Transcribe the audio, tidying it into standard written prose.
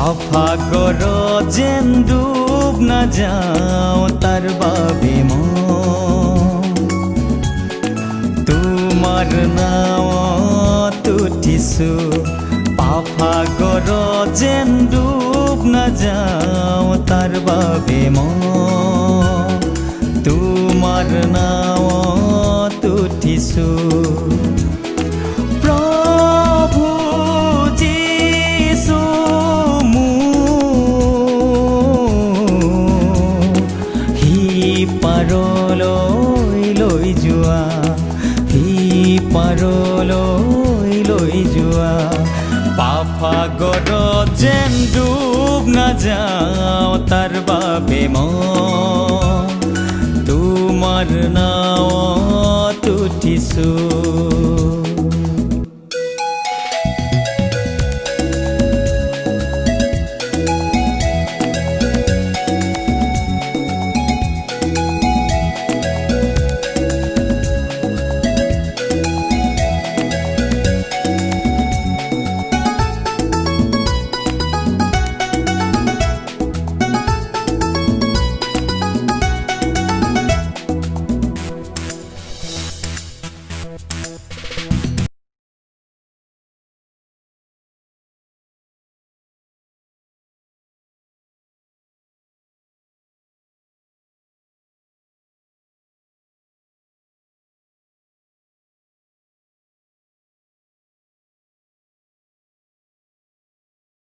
পাফাগৰ যেন ডুব নাযাওঁ তাৰ বাবে মই তোমাৰ নাৱত উঠিছোঁ। পাফাগৰ যেন ডুব নাযাওঁ তাৰ বাবে মই তোমাৰ নাৱত উঠিছোঁ। প্ৰভু যীশু মোক সিপাৰলৈ লৈ যোৱা, সিপাৰলৈ লৈ যোৱা। পাফাগৰ যেন ডুব নাযাওঁ তাৰ বাবে মই তোমাৰ নাৱত উঠিছোঁ।